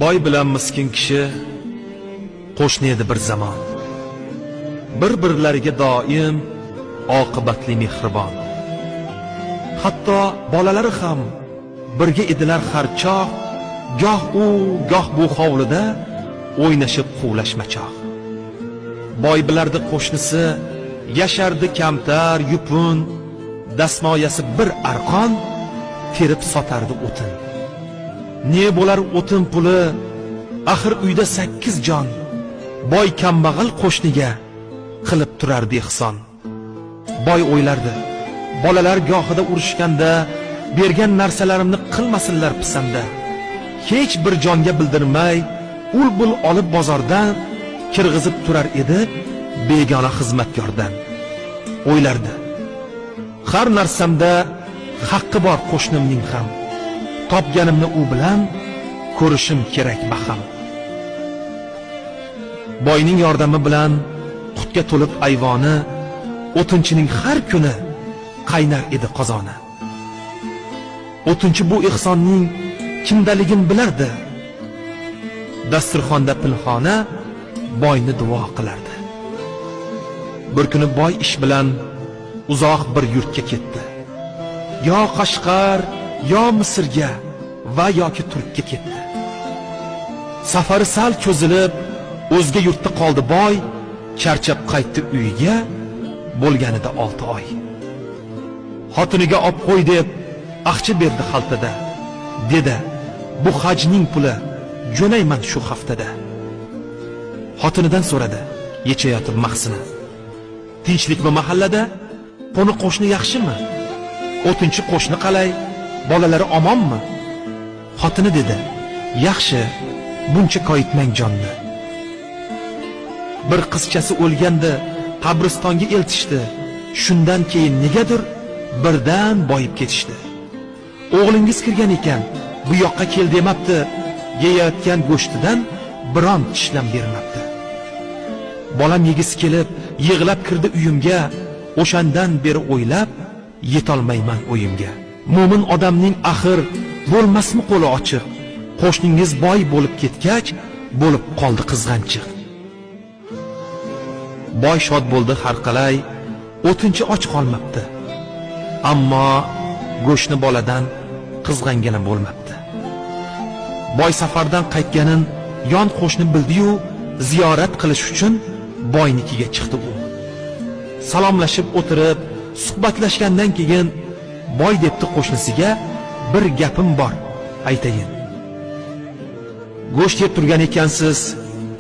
Boy bilan miskin kishi qo'shni edi bir zamon. Bir-birlariga doim oqibatli mehribon. Hatto bolalari ham birga edilar har choq, goh u, goh bu hovlida o'ynashib quvlashmachoq. Boy bilardi qo'shnisi, yashardi kamtar, yupun, dasmoyasi bir arqon, terib sotardi o'tin. Ne bo'lar o'tin puli, axir uyda 8 jon. Boy kambag'al qo'shniga qilib turardi ehson. Boy o'ylardi, bolalar gohida urushganda bergan narsalarimni qilmasinlar pisanda. Hech bir jonga bildirmay, ul-bul olib bozordan kirg'izib turar edi begona xizmatkordan. O'ylardi, har narsamda haqqi bor qo'shnimning ham. Topganimni u bilan ko'rishim kerak baham. Boyning yordami bilan qutga to'lib ayvoni, o'tinchining har kuni qaynar edi qozoni. O'tinchi bu ehsonning kimdaligini bilardi. Dasturxonda pinhona boyni duo qilardi. Bir kuni boy ish bilan uzoq bir yurtga ketdi. Yo Qashqar, yo Misrga va yoki Turkka ketdi. Safari sal cho'zilib, o'zga yurtda qoldi boy, charchab qaytdi uyiga, bo'lganida 6 oy. Xotiniga olib qo'y deb aqchi berdi xaltada. Dedi, bu hajning puli, jo'nayman shu haftada. Xotinidan so'radi, yechayotib mahsini. Tinchlikmi mahallada? Qo'ni qo'shni yaxshimi? O'tinchi qo'shni qalay? Bolalari omonmi? Xotini dedi, yaxshi, buncha koyitmang jonni. Bir qizchasi o'lganda qabristonga eltishdi. Shundan keyin negadir birdan boyib ketishdi. O'g'lingiz kirgan ekan, bu yoqqa kel demabdi, yeyayotgan go'shtidan biron tishlam bermabdi. Bolam yegisi kelib, yig'lab kirdi uyimga, o'shandan beri o'ylab, yetolmayman o'yimga. Mo'min odamning axir bo'lmasmi qo'li ochiq? Qo'shningiz boy bo'lib ketgach, bo'lib qoldi qizg'anchiq. Boy shod bo'ldi har qalay, o'tinchi och qolmabdi. Ammo go'shni boladan qizg'angani bo'lmabdi. Boy safardan qaytganin yon qo'shni bildi-yu, ziyorat qilish uchun boynikiga chiqdi u. Salomlashib o'tirib, suhbatlashgandan keyin boy debdi qo'shnisiga, bir gapim bor, aytayin. Go'sht yeb turgan ekansiz,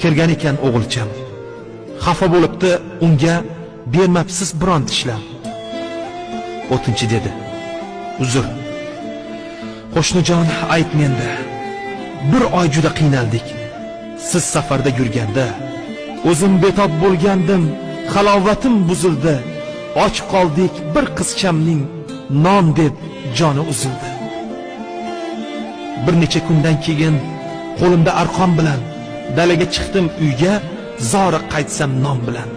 kirgan ekan o'g'ilcham. Xafa bo'libdi, unga bermabsiz biron tishlam. O'tinchi dedi, uzr. Qo'shnijon, aytmenda. Bir oy juda qiynaldik. Siz safarda yurganda, o'zim betob bo'lgandim, halovatim buzildi. Och qoldik, bir qizchamning non deb joni uzildi. Bir necha kundan keyin qo'limda arqon bilan dalaga chiqdim uyga, zora qaytsam non bilan.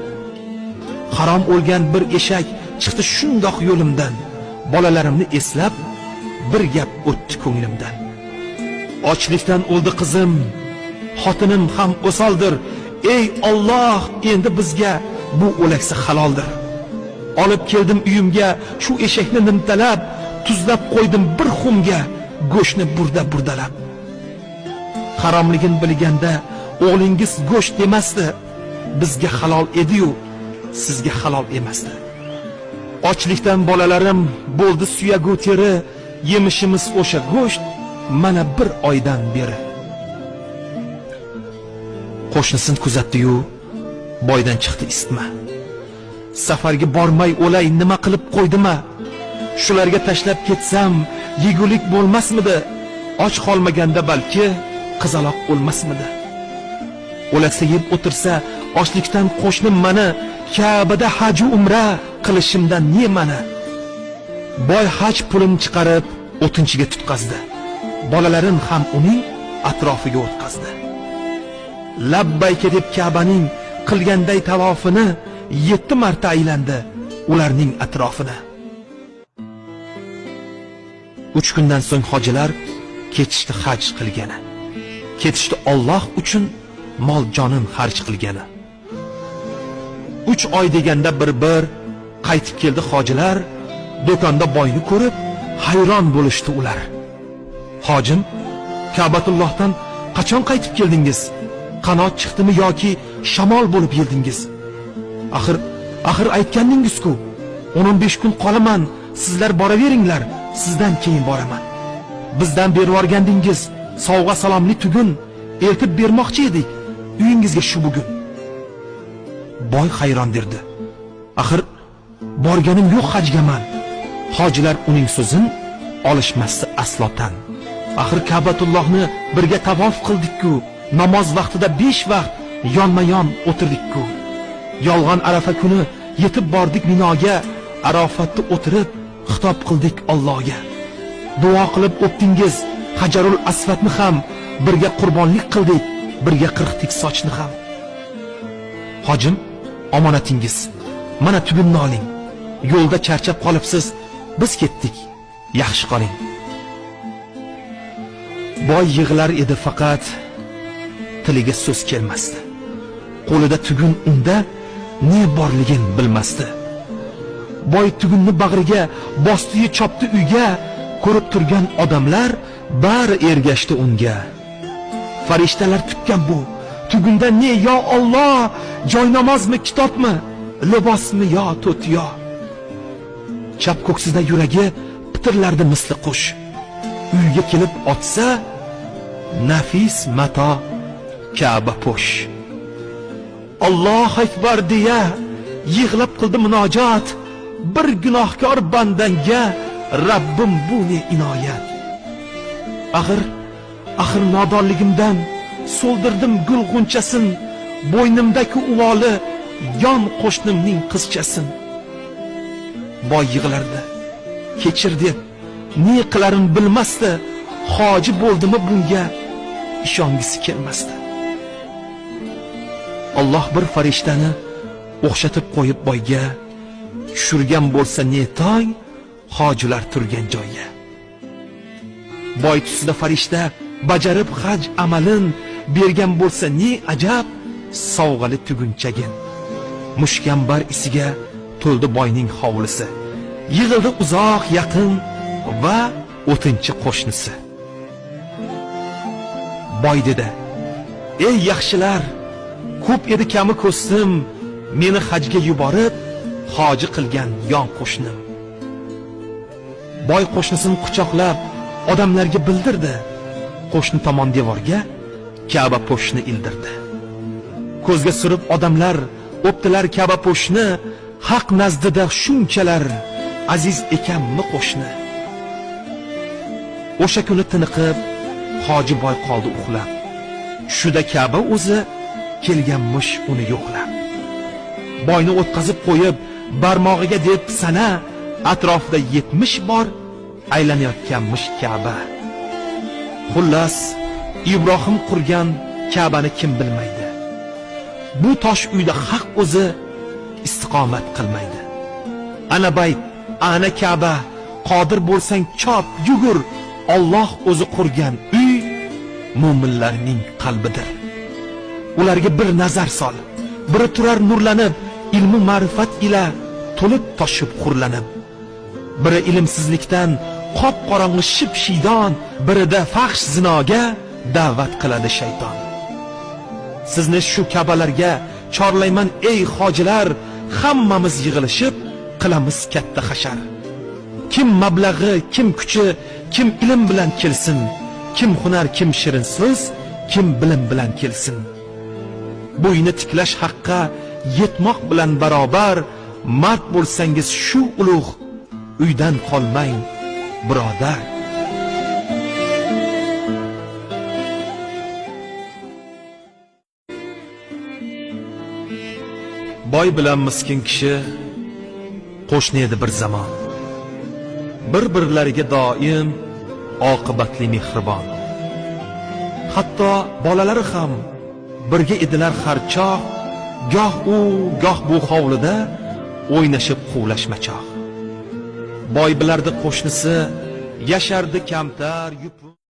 Harom o'lgan bir eshak chiqdi shundoq yo'limdan. Bolalarimni eslab bir gap o'tdi ko'nglimdan. Ochlikdan o'ldi qizim, xotinim ham o'soldir. Ey Alloh, endi bizga bu o'laksa haloldir. Olib keldim uyimga shu eshakni nimtalab, tuzlab qo'ydim bir xumga, go'shtni burdalab. Haromligini bilganda o'g'lingiz go'sht demasdi, bizga halol edi-yu, sizga halol emasdi. Ochlikdan bolalarim bo'ldi suyagu teri, yemishimiz o'sha go'sht mana bir oydan beri. Qo'shnisin kuzatdi-yu, boydan chiqdi isitma. Safarga bormay o'lay nima qilib qo'ydima? Shularga tashlab ketsam, yegulik bo'lmasmidi? Och qolmaganda balki qizaloq o'lmasmidi? O'laksa yeb o'tirsa, ochlikdan qo'shnim mani Ka'bada haj va umra qilishimdan ne mana? Boy haj pulini chiqarib o'tinchiga tutqazdi. Bolalarim ham uning atrofiga o'tkazdi. Labbayka deb Ka'baning qilganday tavofini 7 marta aylandi ularning atrofini. 3 kundan so'ng hojilar ketishdi haj qilgani. ketishdi Alloh uchun mol jonin xarj qilgani. 3 oy deganda bir qaytib keldi hojilar, do'konda boyni ko'rib hayron bo'lishdi ular. Hojim, Ka'batullohdan qachon qaytib keldingiz? Qanot chiqdimi yoki shamol bo'lib yeldingiz? Axir aytgandingiz-ku, 15 kun qolaman, sizlar boraveringlar, sizdan keyin boraman. Bizdan berib yuborgandingiz, sovg'a salomli tugun eltib bermoqchi edik uyingizga shu bugun. Boy hayron derdi. Axir borganim yo'q hajgaman. Hojilar uning so'zin olishmasdi aslotan. Axir Ka'batullohni birga tavof qildik-ku, namoz vaqtida 5 vaqt yonma-yon o'tirdik-ku. Yolg'on Arafa kuni yetib bordik Minoga, Arofatda o'tirib xitob qildik Allohga. Duo qilib o'tdingiz, Hajarul Aswadni ham birga qurbonlik qildik, birga qirqdik sochni ham. Hojim, omonatingiz. Mana tugunni oling. Yo'lda charchab qolibsiz, biz ketdik. Yaxshi qoling. Boy yig'lar edi faqat tiliga so'z kelmasdi. Qo'lida tugun unda ne borligin bilmasdi. Boy tugunni bag'riga bosdi, chopdi uyga, ko'rib turgan odamlar bari ergashdi unga. Farishtalar tutgan bu tugunda ne yo Alloh, joynamozmi, kitobmi, libosmi yo to'tiyo. Chap ko'ksida yuragi pitirlardi misli qush. Uyga kelib otsa, nafis mato Ka'ba po'sh. Alloh akbar deya yig'lab qildi munojat, bir gunohkor bandanga Rabbim bu ne inoyat. Axir nodonligimdan so'ldirdim gul g'unchasin, bo'ynimdagi uvoli yon qo'shnimning qizchasin. Boy yig'lardi, kechir deb ne qilarin bilmasdi, hoji bo'ldimi bunga ishongisi kelmasdi. Alloh bir farishtani o'xshatib qo'yib boyga, tushirgan bo'lsa ne toy hojilar turgan joyga. Boy tusida farishta bajarib haj amalin bergan bo'lsa ne ajab sovg'ali tugunchagin. Mushkambar isiga to'ldi boyning hovlisi. Yig'ildi uzoq yaqin va o'tinchi qo'shnisi. Boy dedi: "Ey yaxshilar, ko'p edi kami ko'stim, meni hajga yuborib hoji qilgan yon qo'shnim." Boy qo'shnisini quchoqlab odamlarga bildirdi. Qo'shni tomon devorga Ka'ba po'shni ildirdi. Ko'zga surib odamlar o'ptilar Ka'ba po'shni, haq nazdida shunchalar aziz ekanmi qo'shni. O'sha kuni tiniqib hoji boy qoldi uxlab. Shuda Ka'ba o'zi kelganmish uni yo'qlab. Boyni o'tkazib qo'yib barmog'iga deb sana, atrofida 70 bor aylanayotganmish Ka'ba. Xullas, Ibrohim qurgan Ka'bani kim bilmaydi. Bu tosh uyda haq o'zi istiqomat qilmaydi. Ana bayt, ana Ka'ba, qodir bo'lsang chop, yugur. Alloh o'zi qurgan uy mu'minlarning qalbidir. Ularga bir nazar sol, biri turar nurlanib, ilmi ma'rifat ila to'lib toshib qurlanib. Biri ilmsizlikdan qop qorong'i ship-shiydon, birida fahsh zinoga da'vat qiladi shayton. Sizni shu Ka'balarga chorlayman ey hojilar, hammamiz yig'ilishib qilamiz katta hashar. Kim mablag'i, kim kuchi, kim ilm bilan kelsin, kim hunar, kim shirin so'z, kim bilim bilan kelsin. Bu uyni tiklash haqqa yetmoq bilan barobar, mard bo'lsangiz shu ulug' uydan qolmang birodar. Boy bilan miskin kishi qo'shni edi bir zamon. Bir-birlariga doim oqibatli mehribon. Hatto bolalari ham birga edilar har choq, goh u, goh bu hovlida o'ynashib quvlashmachoq. Boy bilardi qo'shnisi, yashardi kamtar, yupun.